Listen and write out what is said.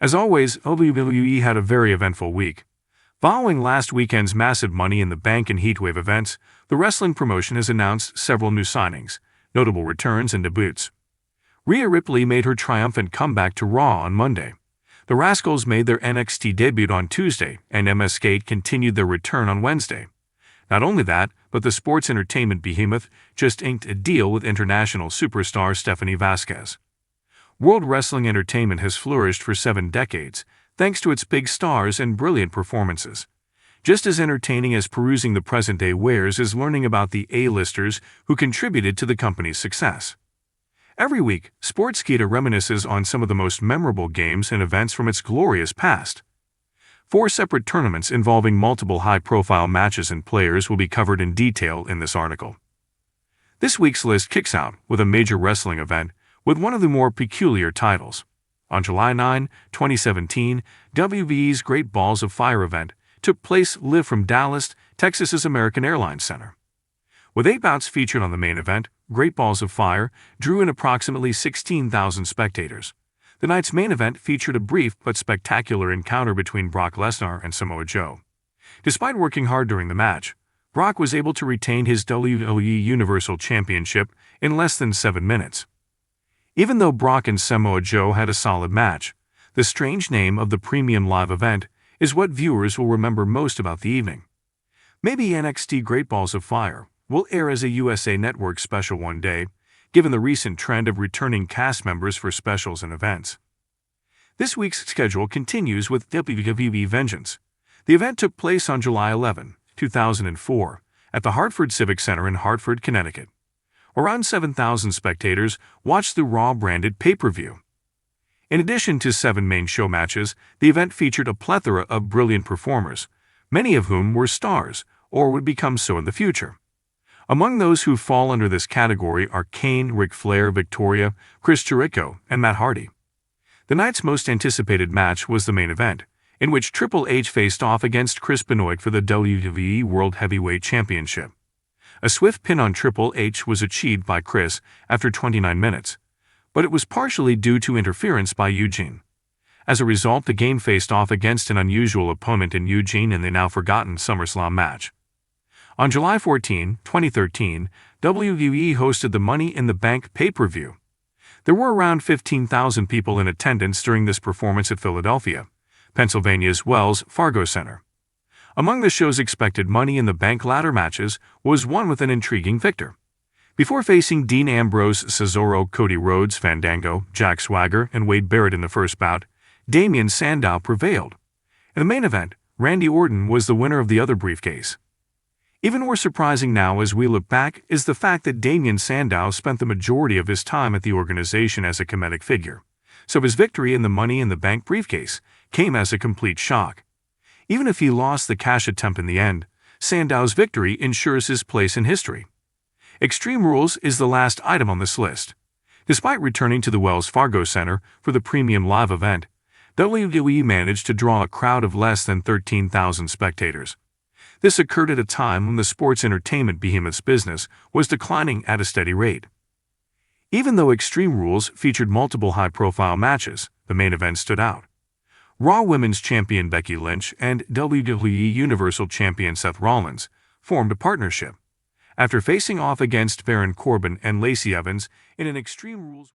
As always, WWE had a very eventful week. Following last weekend's massive Money in the Bank and Heatwave events, the wrestling promotion has announced several new signings, notable returns, and debuts. Rhea Ripley made her triumphant comeback to Raw on Monday. The Rascals made their NXT debut on Tuesday, and MSK continued their return on Wednesday. Not only that, but the sports entertainment behemoth just inked a deal with international superstar Stephanie Vasquez. World Wrestling Entertainment has flourished for 7 decades, thanks to its big stars and brilliant performances. Just as entertaining as perusing the present-day wares is learning about the A-listers who contributed to the company's success. Every week, Sportskeeda reminisces on some of the most memorable games and events from its glorious past. 4 separate tournaments involving multiple high-profile matches and players will be covered in detail in this article. This week's list kicks out with a major wrestling event with one of the more peculiar titles. On July 9, 2017, WWE's Great Balls of Fire event took place live from Dallas, Texas's American Airlines Center. With 8 bouts featured on the main event, Great Balls of Fire drew in approximately 16,000 spectators. The night's main event featured a brief but spectacular encounter between Brock Lesnar and Samoa Joe. Despite working hard during the match, Brock was able to retain his WWE Universal Championship in less than 7 minutes. Even though Brock and Samoa Joe had a solid match, the strange name of the premium live event is what viewers will remember most about the evening. Maybe NXT Great Balls of Fire will air as a USA Network special one day, given the recent trend of returning cast members for specials and events. This week's schedule continues with WWE Vengeance. The event took place on July 11, 2004, at the Hartford Civic Center in Hartford, Connecticut. Around 7,000 spectators watched the Raw-branded pay-per-view. In addition to 7 main show matches, the event featured a plethora of brilliant performers, many of whom were stars or would become so in the future. Among those who fall under this category are Kane, Ric Flair, Victoria, Chris Jericho, and Matt Hardy. The night's most anticipated match was the main event, in which Triple H faced off against Chris Benoit for the WWE World Heavyweight Championship. A swift pin on Triple H was achieved by Chris after 29 minutes, but it was partially due to interference by Eugene. As a result, the game faced off against an unusual opponent in Eugene in the now-forgotten SummerSlam match. On July 14, 2013, WWE hosted the Money in the Bank pay-per-view. There were around 15,000 people in attendance during this performance at Philadelphia, Pennsylvania's Wells Fargo Center. Among the show's expected Money in the Bank ladder matches was one with an intriguing victor. Before facing Dean Ambrose, Cesaro, Cody Rhodes, Fandango, Jack Swagger, and Wade Barrett in the first bout, Damien Sandow prevailed. In the main event, Randy Orton was the winner of the other briefcase. Even more surprising now as we look back is the fact that Damien Sandow spent the majority of his time at the organization as a comedic figure, so his victory in the Money in the Bank briefcase came as a complete shock. Even if he lost the cash attempt in the end, Sandow's victory ensures his place in history. Extreme Rules is the last item on this list. Despite returning to the Wells Fargo Center for the premium live event, WWE managed to draw a crowd of less than 13,000 spectators. This occurred at a time when the sports entertainment behemoth's business was declining at a steady rate. Even though Extreme Rules featured multiple high-profile matches, the main event stood out. Raw Women's Champion Becky Lynch and WWE Universal Champion Seth Rollins formed a partnership. After facing off against Baron Corbin and Lacey Evans in an Extreme Rules